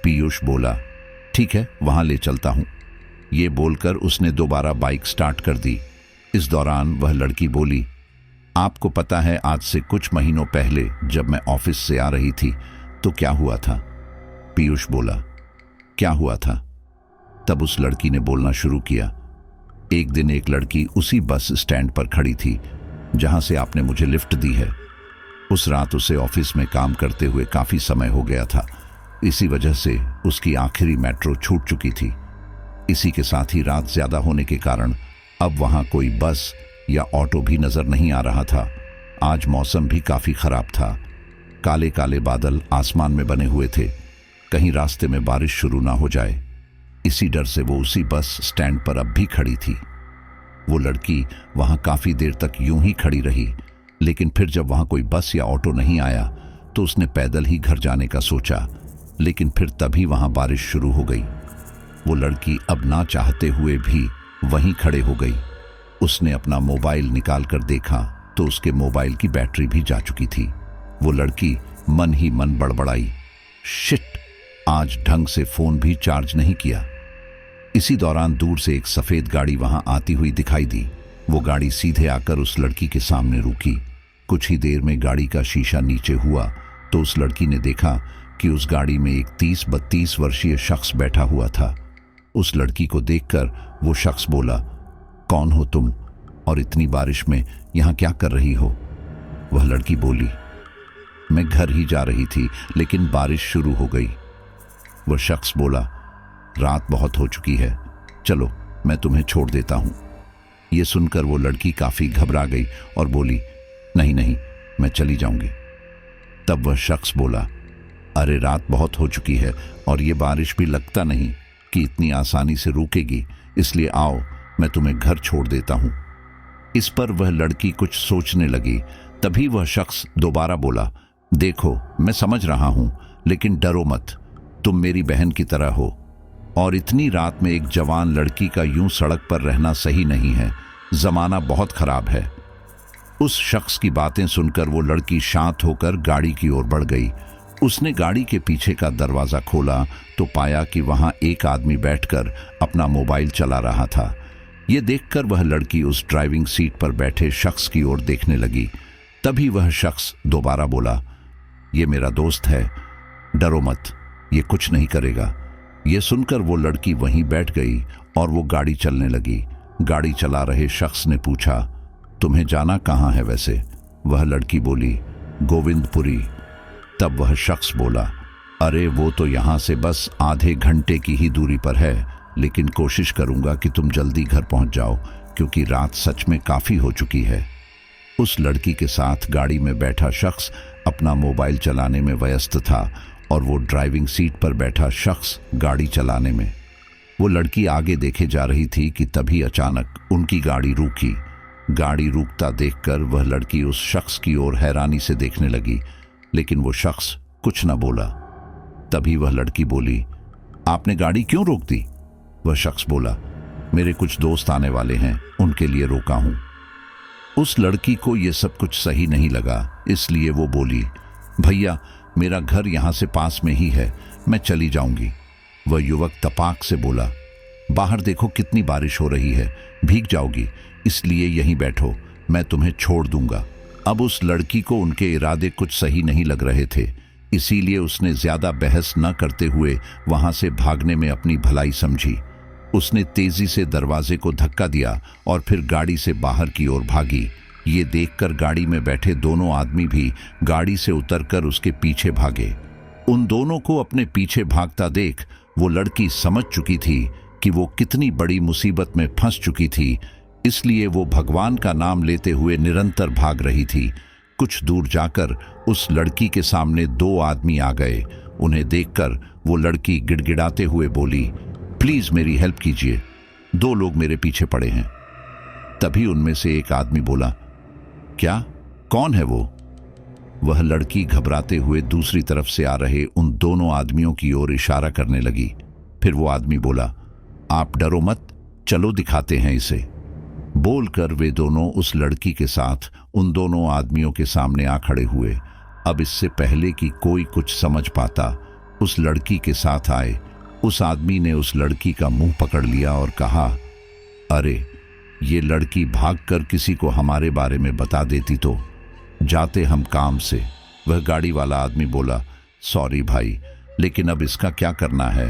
पीयूष बोला, ठीक है, वहां ले चलता हूं। ये बोलकर उसने दोबारा बाइक स्टार्ट कर दी। इस दौरान वह लड़की बोली, आपको पता है आज से कुछ महीनों पहले जब मैं ऑफिस से आ रही थी तो क्या हुआ था? पीयूष बोला, क्या हुआ था? तब उस लड़की ने बोलना शुरू किया, एक दिन एक लड़की उसी बस स्टैंड पर खड़ी थी जहां से आपने मुझे लिफ्ट दी है। उस रात उसे ऑफिस में काम करते हुए काफी समय हो गया था, इसी वजह से उसकी आखिरी मेट्रो छूट चुकी थी। इसी के साथ ही रात ज्यादा होने के कारण अब वहां कोई बस या ऑटो भी नजर नहीं आ रहा था। आज मौसम भी काफी खराब था। काले काले बादल आसमान में बने हुए थे, कहीं रास्ते में बारिश शुरू ना हो जाए। इसी डर से वो उसी बस स्टैंड पर अब भी खड़ी थी। वो लड़की वहां काफी देर तक यूं ही खड़ी रही, लेकिन फिर जब वहां कोई बस या ऑटो नहीं आया तो उसने पैदल ही घर जाने का सोचा। लेकिन फिर तभी वहां बारिश शुरू हो गई। वो लड़की अब ना चाहते हुए भी वहीं खड़े हो गई। उसने अपना मोबाइल निकाल कर देखा तो उसके मोबाइल की बैटरी भी जा चुकी थी। वो लड़की मन ही मन बड़बड़ाई, शिट, आज ढंग से फोन भी चार्ज नहीं किया। इसी दौरान दूर से एक सफेद गाड़ी वहां आती हुई दिखाई दी। वो गाड़ी सीधे आकर उस लड़की के सामने रुकी। कुछ ही देर में गाड़ी का शीशा नीचे हुआ तो उस लड़की ने देखा कि उस गाड़ी में एक 30-32 वर्षीय शख्स बैठा हुआ था। उस लड़की को देखकर वो शख्स बोला, कौन हो तुम और इतनी बारिश में यहां क्या कर रही हो? वह लड़की बोली, मैं घर ही जा रही थी लेकिन बारिश शुरू हो गई। वह शख्स बोला, रात बहुत हो चुकी है, चलो मैं तुम्हें छोड़ देता हूं। यह सुनकर वो लड़की काफी घबरा गई और बोली, नहीं नहीं, मैं चली जाऊंगी। तब वह शख्स बोला, अरे रात बहुत हो चुकी है और ये बारिश भी लगता नहीं कि इतनी आसानी से रुकेगी, इसलिए आओ मैं तुम्हें घर छोड़ देता हूं। इस पर वह लड़की कुछ सोचने लगी। तभी वह शख्स दोबारा बोला, देखो मैं समझ रहा हूं, लेकिन डरो मत, तुम मेरी बहन की तरह हो और इतनी रात में एक जवान लड़की का यूं सड़क पर रहना सही नहीं है, जमाना बहुत खराब है। उस शख्स की बातें सुनकर वो लड़की शांत होकर गाड़ी की ओर बढ़ गई। उसने गाड़ी के पीछे का दरवाजा खोला तो पाया कि वहां एक आदमी बैठकर अपना मोबाइल चला रहा था। ये देखकर वह लड़की उस ड्राइविंग सीट पर बैठे शख्स की ओर देखने लगी। तभी वह शख्स दोबारा बोला, ये मेरा दोस्त है, डरो मत, ये कुछ नहीं करेगा। ये सुनकर वो लड़की वहीं बैठ गई और वो गाड़ी चलने लगी। गाड़ी चला रहे शख्स ने पूछा, तुम्हें जाना कहाँ है वैसे? वह लड़की बोली, गोविंदपुरी। तब वह शख्स बोला, अरे वो तो यहाँ से बस आधे घंटे की ही दूरी पर है, लेकिन कोशिश करूंगा कि तुम जल्दी घर पहुंच जाओ क्योंकि रात सच में काफी हो चुकी है। उस लड़की के साथ गाड़ी में बैठा शख्स अपना मोबाइल चलाने में व्यस्त था और वो ड्राइविंग सीट पर बैठा शख्स गाड़ी चलाने में। वो लड़की आगे देखे जा रही थी कि तभी अचानक उनकी गाड़ी रुकी। गाड़ी रुकता देखकर वह लड़की उस शख्स की ओर हैरानी से देखने लगी, लेकिन वो शख्स कुछ न बोला। तभी वह लड़की बोली, आपने गाड़ी क्यों रोक दी? वह शख्स बोला, मेरे कुछ दोस्त आने वाले हैं, उनके लिए रोका हूं। उस लड़की को यह सब कुछ सही नहीं लगा, इसलिए वो बोली, भैया मेरा घर यहां से पास में ही है, मैं चली जाऊंगी। वह युवक तपाक से बोला, बाहर देखो कितनी बारिश हो रही है, भीग जाओगी, इसलिए यहीं बैठो, मैं तुम्हें छोड़ दूंगा। अब उस लड़की को उनके इरादे कुछ सही नहीं लग रहे थे, इसीलिए उसने ज्यादा बहस न करते हुए वहां से भागने में अपनी भलाई समझी। उसने तेजी से दरवाजे को धक्का दिया और फिर गाड़ी से बाहर की ओर भागी। ये देखकर गाड़ी में बैठे दोनों आदमी भी गाड़ी से उतरकर उसके पीछे भागे। उन दोनों को अपने पीछे भागता देख वो लड़की समझ चुकी थी कि वो कितनी बड़ी मुसीबत में फंस चुकी थी, इसलिए वो भगवान का नाम लेते हुए निरंतर भाग रही थी। कुछ दूर जाकर उस लड़की के सामने दो आदमी आ गए। उन्हें देखकर वो लड़की गिड़गिड़ाते हुए बोली, प्लीज मेरी हेल्प कीजिए, दो लोग मेरे पीछे पड़े हैं। तभी उनमें से एक आदमी बोला, क्या, कौन है वो? वह लड़की घबराते हुए दूसरी तरफ से आ रहे उन दोनों आदमियों की ओर इशारा करने लगी। फिर वो आदमी बोला, आप डरो मत, चलो दिखाते हैं इसे। बोलकर वे दोनों उस लड़की के साथ उन दोनों आदमियों के सामने आ खड़े हुए। अब इससे पहले कि कोई कुछ समझ पाता, उस लड़की के साथ आए उस आदमी ने उस लड़की का मुंह पकड़ लिया और कहा, अरे ये लड़की भागकर किसी को हमारे बारे में बता देती तो जाते हम काम से। वह गाड़ी वाला आदमी बोला, सॉरी भाई, लेकिन अब इसका क्या करना है?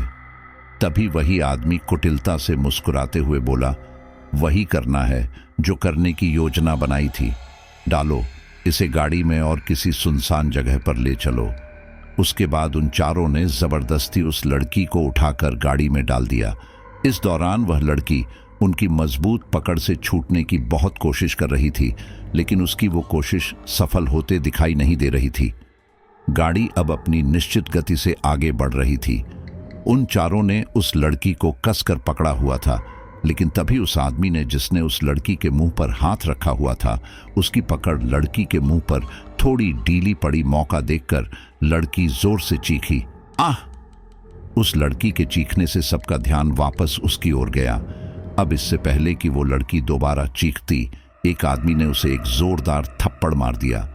तभी वही आदमी कुटिलता से मुस्कुराते हुए बोला, वही करना है जो करने की योजना बनाई थी। डालो इसे गाड़ी में और किसी सुनसान जगह पर ले चलो। उसके बाद उन चारों ने जबरदस्ती उस लड़की को उठाकर गाड़ी में डाल दिया। इस दौरान वह लड़की उनकी मजबूत पकड़ से छूटने की बहुत कोशिश कर रही थी, लेकिन उसकी वो कोशिश सफल होते दिखाई नहीं दे रही थी। गाड़ी अब अपनी निश्चित गति से आगे बढ़ रही थी। उन चारों ने उस लड़की को कसकर पकड़ा हुआ था, लेकिन तभी उस आदमी ने, जिसने उस लड़की के मुंह पर हाथ रखा हुआ था, उसकी पकड़ लड़की के मुंह पर थोड़ी ढीली पड़ी मौका देखकर लड़की जोर से चीखी, आह! उस लड़की के चीखने से सबका ध्यान वापस उसकी ओर गया। अब इससे पहले कि वो लड़की दोबारा चीखती, एक आदमी ने उसे एक जोरदार थप्पड़ मार दिया।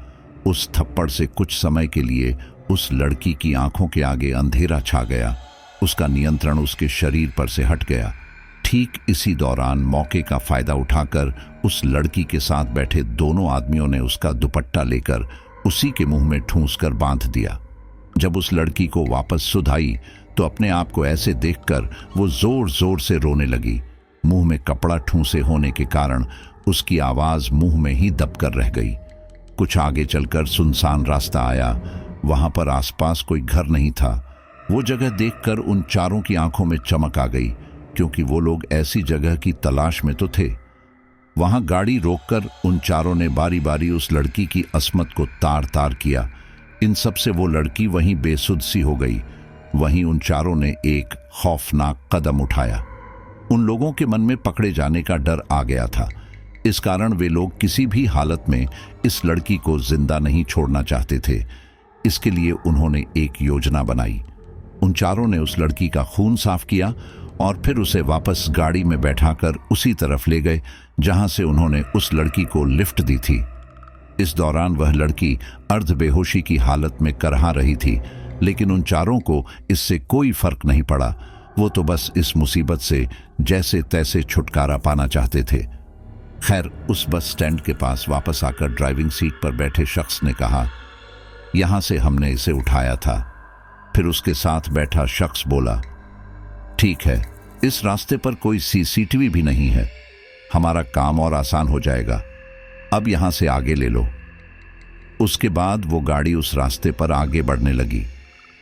उस थप्पड़ से कुछ समय के लिए उस लड़की की आंखों के आगे अंधेरा छा गया। उसका नियंत्रण उसके शरीर पर से हट गया। ठीक इसी दौरान मौके का फायदा उठाकर उस लड़की के साथ बैठे दोनों आदमियों ने उसका दुपट्टा लेकर उसी के मुंह में ठूंस कर बांध दिया। जब उस लड़की को वापस सुध आई तो अपने आप को ऐसे देखकर वो जोर जोर से रोने लगी। मुंह में कपड़ा ठूंसे होने के कारण उसकी आवाज मुंह में ही दबकर रह गई। कुछ आगे चलकर सुनसान रास्ता आया। वहां पर आसपास कोई घर नहीं था। वो जगह देखकर उन चारों की आंखों में चमक आ गई, क्योंकि वो लोग ऐसी जगह की तलाश में तो थे। वहां गाड़ी रोककर उन चारों ने बारी बारी उस लड़की की अस्मत को तार तार किया। इन सब से वो लड़की वहीं बेसुध सी हो गई। वहीं उन चारों ने एक खौफनाक कदम उठाया। उन लोगों के मन में पकड़े जाने का डर आ गया था। इस कारण वे लोग किसी भी हालत में इस लड़की को जिंदा नहीं छोड़ना चाहते थे। इसके लिए उन्होंने एक योजना बनाई। उन चारों ने उस लड़की का खून साफ किया और फिर उसे वापस गाड़ी में बैठाकर उसी तरफ ले गए जहां से उन्होंने उस लड़की को लिफ्ट दी थी। इस दौरान वह लड़की अर्ध बेहोशी की हालत में करहा रही थी, लेकिन उन चारों को इससे कोई फर्क नहीं पड़ा। वो तो बस इस मुसीबत से जैसे तैसे छुटकारा पाना चाहते थे। खैर, उस बस स्टैंड के पास वापस आकर ड्राइविंग सीट पर बैठे शख्स ने कहा, यहां से हमने इसे उठाया था। फिर उसके साथ बैठा शख्स बोला, ठीक है, इस रास्ते पर कोई सीसीटीवी भी नहीं है, हमारा काम और आसान हो जाएगा। अब यहां से आगे ले लो। उसके बाद वो गाड़ी उस रास्ते पर आगे बढ़ने लगी।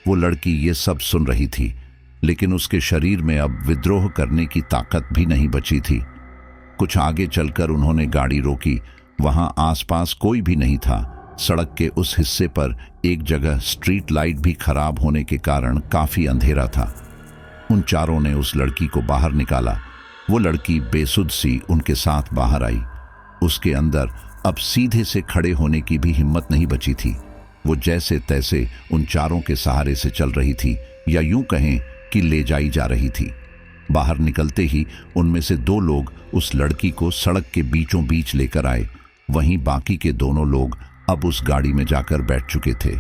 वो लड़की ये सब सुन रही थी, लेकिन उसके शरीर में अब विद्रोह करने की ताकत भी नहीं बची थी। कुछ आगे चलकर उन्होंने गाड़ी रोकी। वहां आसपास कोई भी नहीं था। सड़क के उस हिस्से पर एक जगह स्ट्रीट लाइट भी खराब होने के कारण काफी अंधेरा था। उन चारों ने उस लड़की को बाहर निकाला। वो लड़की बेसुध सी उनके साथ बाहर आई। उसके अंदर अब सीधे से खड़े होने की भी हिम्मत नहीं बची थी। वो जैसे तैसे उन चारों के सहारे से चल रही थी, या यूं कहें कि ले जाई जा रही थी। बाहर निकलते ही उनमें से दो लोग उस लड़की को सड़क के बीचों बीच लेकर आए। वहीं बाकी के दोनों लोग अब उस गाड़ी में जाकर बैठ चुके थे।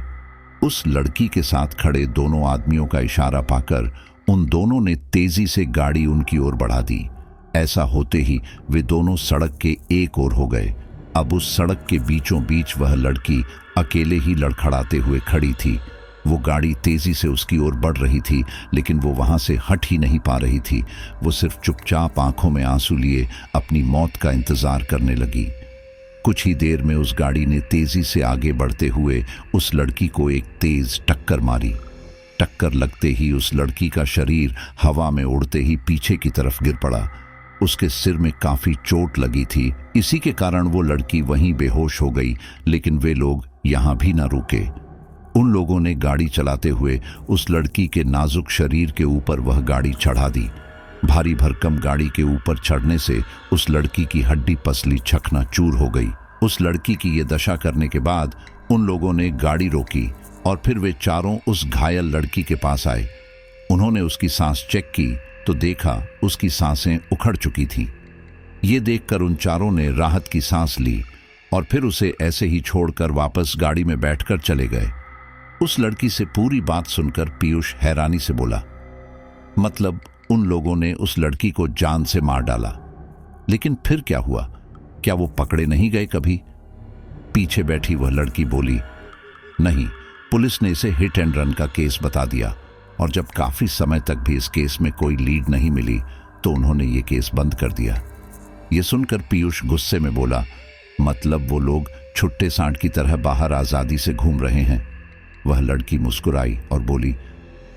उस लड़की के साथ खड़े दोनों आदमियों का इशारा पाकर उन दोनों ने तेजी से गाड़ी उनकी ओर बढ़ा दी। ऐसा होते ही वे दोनों सड़क के एक ओर हो गए। अब उस सड़क के बीचों बीच वह लड़की अकेले ही लड़खड़ाते हुए खड़ी थी। वो गाड़ी तेजी से उसकी ओर बढ़ रही थी, लेकिन वो वहां से हट ही नहीं पा रही थी। वो सिर्फ चुपचाप आंखों में आंसू लिए अपनी मौत का इंतजार करने लगी। कुछ ही देर में उस गाड़ी ने तेजी से आगे बढ़ते हुए उस लड़की को एक तेज टक्कर मारी। टक्कर लगते ही उस लड़की का शरीर हवा में उड़ते ही पीछे की तरफ गिर पड़ा। उसके सिर में काफी चोट लगी थी। इसी के कारण वो लड़की वहीं बेहोश हो गई। लेकिन वे लोग यहां भी न रुके। उन लोगों ने गाड़ी चलाते हुए उस लड़की के नाजुक शरीर के ऊपर वह गाड़ी चढ़ा दी। भारी भरकम गाड़ी के ऊपर चढ़ने से उस लड़की की हड्डी पसली चकनाचूर हो गई। उस लड़की की ये दशा करने के बाद उन लोगों ने गाड़ी रोकी और फिर वे चारों उस घायल लड़की के पास आए। उन्होंने उसकी सांस चेक की तो देखा उसकी सांसें उखड़ चुकी थी। ये देखकर उन चारों ने राहत की सांस ली और फिर उसे ऐसे ही छोड़कर वापस गाड़ी में बैठकर चले गए। उस लड़की से पूरी बात सुनकर पीयूष हैरानी से बोला, मतलब उन लोगों ने उस लड़की को जान से मार डाला, लेकिन फिर क्या हुआ? क्या वो पकड़े नहीं गए कभी? पीछे बैठी वह लड़की बोली, नहीं, पुलिस ने इसे हिट एंड रन का केस बता दिया और जब काफी समय तक भी इस केस में कोई लीड नहीं मिली तो उन्होंने ये केस बंद कर दिया। ये सुनकर पीयूष गुस्से में बोला, मतलब वो लोग छुट्टे सांड की तरह बाहर आजादी से घूम रहे हैं? वह लड़की मुस्कुराई और बोली,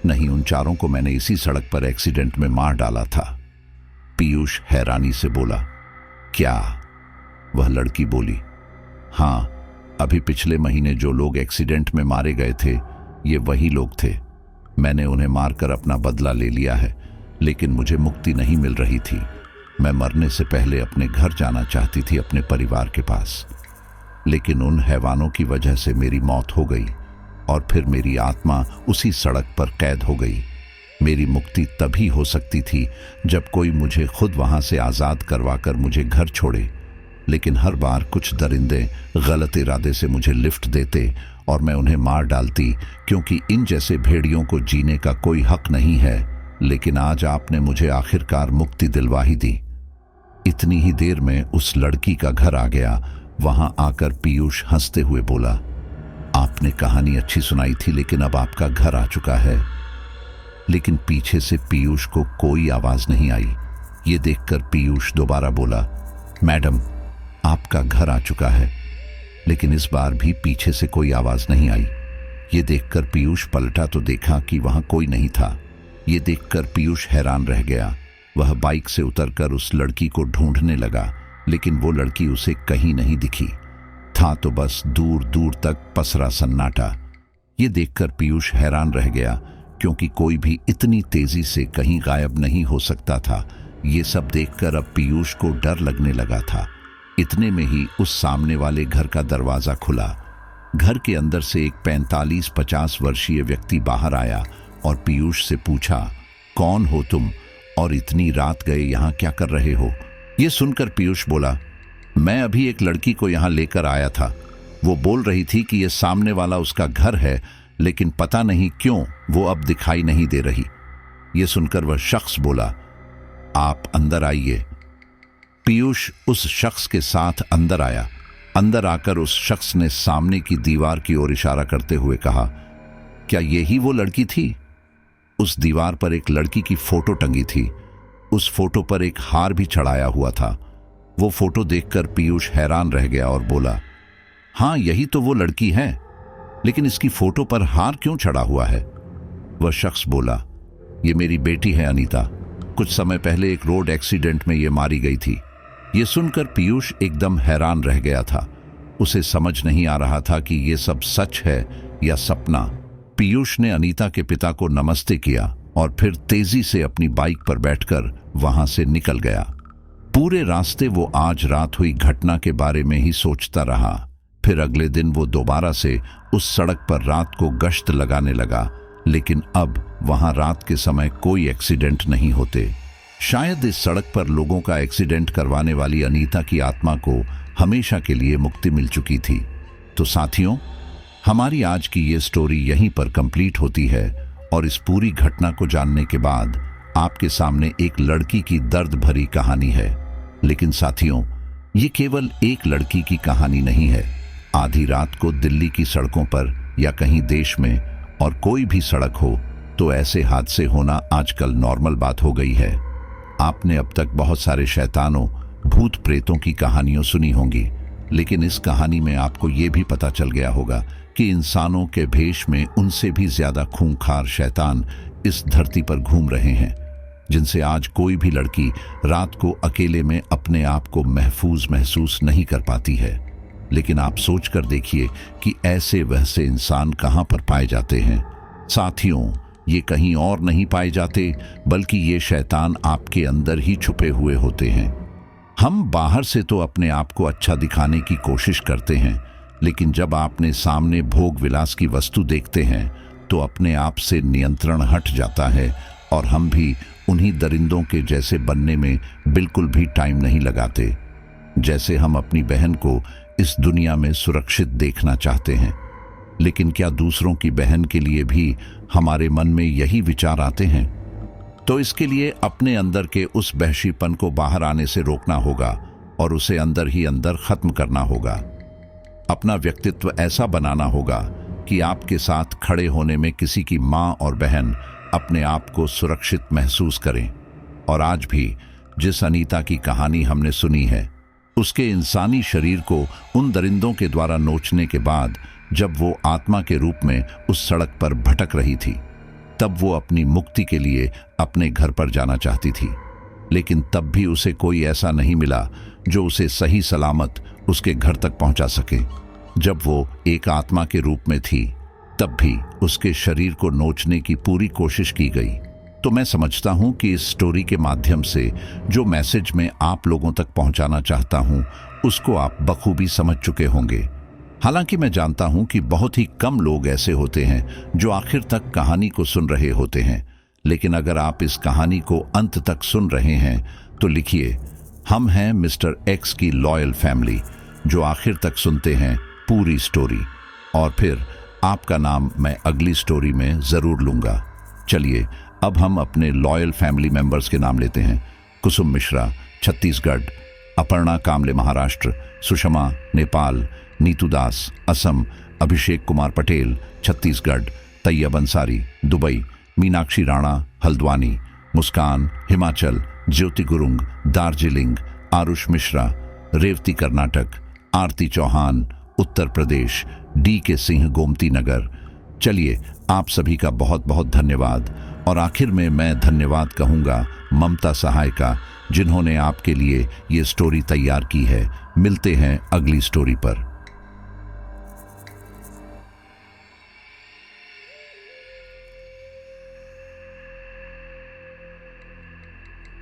नहीं, उन चारों को मैंने इसी सड़क पर एक्सीडेंट में मार डाला था। पीयूष हैरानी से बोला, क्या? वह लड़की बोली, हाँ, अभी पिछले महीने जो लोग एक्सीडेंट में मारे गए थे ये वही लोग थे। मैंने उन्हें मारकर अपना बदला ले लिया है, लेकिन मुझे मुक्ति नहीं मिल रही थी। मैं मरने से पहले अपने घर जाना चाहती थी, अपने परिवार के पास। लेकिन उन हैवानों की वजह से मेरी मौत हो गई और फिर मेरी आत्मा उसी सड़क पर कैद हो गई। मेरी मुक्ति तभी हो सकती थी जब कोई मुझे खुद वहां से आज़ाद करवाकर मुझे घर छोड़े। लेकिन हर बार कुछ दरिंदे गलत इरादे से मुझे लिफ्ट देते और मैं उन्हें मार डालती, क्योंकि इन जैसे भेड़ियों को जीने का कोई हक नहीं है। लेकिन आज आपने मुझे आखिरकार मुक्ति दिलवा ही दी। इतनी ही देर में उस लड़की का घर आ गया। वहां आकर पीयूष हंसते हुए बोला, आपने कहानी अच्छी सुनाई थी, लेकिन अब आपका घर आ चुका है। लेकिन पीछे से पीयूष को कोई आवाज नहीं आई। ये देखकर पीयूष दोबारा बोला, मैडम आपका घर आ चुका है। लेकिन इस बार भी पीछे से कोई आवाज नहीं आई। ये देखकर पीयूष पलटा तो देखा कि वहां कोई नहीं था। ये देखकर पीयूष हैरान रह गया। वह बाइक से उतरकर उस लड़की को ढूंढने लगा, लेकिन वो लड़की उसे कहीं नहीं दिखी। था तो बस दूर दूर तक पसरा सन्नाटा। ये देखकर पीयूष हैरान रह गया, क्योंकि कोई भी इतनी तेजी से कहीं गायब नहीं हो सकता था। ये सब देखकर अब पीयूष को डर लगने लगा था। इतने में ही उस सामने वाले घर का दरवाजा खुला। घर के अंदर से एक 45-50 वर्षीय व्यक्ति बाहर आया और पीयूष से पूछा, कौन हो तुम और इतनी रात गए यहाँ क्या कर रहे हो? ये सुनकर पीयूष बोला, मैं अभी एक लड़की को यहाँ लेकर आया था। वो बोल रही थी कि ये सामने वाला उसका घर है, लेकिन पता नहीं क्यों वो अब दिखाई नहीं दे रही। ये सुनकर वह शख्स बोला, आप अंदर आइए। पीयूष उस शख्स के साथ अंदर आया। अंदर आकर उस शख्स ने सामने की दीवार की ओर इशारा करते हुए कहा, क्या यही वो लड़की थी? उस दीवार पर एक लड़की की फोटो टंगी थी। उस फोटो पर एक हार भी चढ़ाया हुआ था। वो फोटो देखकर पीयूष हैरान रह गया और बोला, हाँ यही तो वो लड़की है, लेकिन इसकी फोटो पर हार क्यों चढ़ा हुआ है? वह शख्स बोला, ये मेरी बेटी है अनीता। कुछ समय पहले एक रोड एक्सीडेंट में ये मारी गई थी। ये सुनकर पीयूष एकदम हैरान रह गया था। उसे समझ नहीं आ रहा था कि ये सब सच है या सपना। पीयूष ने अनीता के पिता को नमस्ते किया और फिर तेजी से अपनी बाइक पर बैठकर वहां से निकल गया। पूरे रास्ते वो आज रात हुई घटना के बारे में ही सोचता रहा। फिर अगले दिन वो दोबारा से उस सड़क पर रात को गश्त लगाने लगा, लेकिन अब वहां रात के समय कोई एक्सीडेंट नहीं होते। शायद इस सड़क पर लोगों का एक्सीडेंट करवाने वाली अनीता की आत्मा को हमेशा के लिए मुक्ति मिल चुकी थी। तो साथियों, हमारी आज की ये स्टोरी यहीं पर कंप्लीट होती है और इस पूरी घटना को जानने के बाद आपके सामने एक लड़की की दर्द भरी कहानी है। लेकिन साथियों, ये केवल एक लड़की की कहानी नहीं है। आधी रात को दिल्ली की सड़कों पर या कहीं देश में, और कोई भी सड़क हो, तो ऐसे हादसे होना आजकल नॉर्मल बात हो गई है। आपने अब तक बहुत सारे शैतानों, भूत प्रेतों की कहानियां सुनी होंगी, लेकिन इस कहानी में आपको ये भी पता चल गया होगा कि इंसानों के भेष में उनसे भी ज्यादा खूंखार शैतान इस धरती पर घूम रहे हैं, जिनसे आज कोई भी लड़की रात को अकेले में अपने आप को महफूज महसूस नहीं कर पाती है। लेकिन आप सोच कर देखिए कि ऐसे वैसे इंसान कहां पर पाए जाते हैं। साथियों, ये कहीं और नहीं पाए जाते, बल्कि ये शैतान आपके अंदर ही छुपे हुए होते हैं। हम बाहर से तो अपने आप को अच्छा दिखाने की कोशिश करते हैं, लेकिन जब आपने सामने भोग विलास की वस्तु देखते हैं तो अपने आप से नियंत्रण हट जाता है और हम भी उन्हीं दरिंदों के जैसे बनने में बिल्कुल भी टाइम नहीं लगाते। जैसे हम अपनी बहन को इस दुनिया में सुरक्षित देखना चाहते हैं, लेकिन क्या दूसरों की बहन के लिए भी हमारे मन में यही विचार आते हैं? तो इसके लिए अपने अंदर के उस वहशीपन को बाहर आने से रोकना होगा और उसे अंदर ही अंदर खत्म करना होगा। अपना व्यक्तित्व ऐसा बनाना होगा कि आपके साथ खड़े होने में किसी की माँ और बहन अपने आप को सुरक्षित महसूस करें। और आज भी जिस अनीता की कहानी हमने सुनी है, उसके इंसानी शरीर को उन दरिंदों के द्वारा नोचने के बाद जब वो आत्मा के रूप में उस सड़क पर भटक रही थी, तब वो अपनी मुक्ति के लिए अपने घर पर जाना चाहती थी। लेकिन तब भी उसे कोई ऐसा नहीं मिला जो उसे सही सलामत उसके घर तक पहुंचा सके। जब वो एक आत्मा के रूप में थी, तब भी उसके शरीर को नोचने की पूरी कोशिश की गई, तो मैं समझता हूं कि इस स्टोरी के माध्यम से जो मैसेज मैं आप लोगों तक पहुंचाना चाहता हूं उसको आप बखूबी समझ चुके होंगे। हालांकि मैं जानता हूं कि बहुत ही कम लोग ऐसे होते हैं जो आखिर तक कहानी को सुन रहे होते हैं, लेकिन अगर आप इस कहानी को अंत तक सुन रहे हैं तो लिखिए, हम हैं मिस्टर एक्स की लॉयल फैमिली जो आखिर तक सुनते हैं पूरी स्टोरी, और फिर आपका नाम मैं अगली स्टोरी में जरूर लूंगा। चलिए अब हम अपने लॉयल फैमिली मेंबर्स के नाम लेते हैं। कुसुम मिश्रा, छत्तीसगढ़। अपर्णा कामले, महाराष्ट्र। सुषमा, नेपाल। नीतू दास, असम। अभिषेक कुमार पटेल, छत्तीसगढ़। तैयब अंसारी, दुबई। मीनाक्षी राणा, हल्द्वानी। मुस्कान, हिमाचल। ज्योति गुरुंग, दार्जिलिंग। आरुष मिश्रा, रेवती, कर्नाटक। आरती चौहान, उत्तर प्रदेश। डी के सिंह, गोमती नगर। चलिए आप सभी का बहुत बहुत धन्यवाद। और आखिर में मैं धन्यवाद कहूंगा ममता सहाय का, जिन्होंने आपके लिए ये स्टोरी तैयार की है। मिलते हैं अगली स्टोरी पर।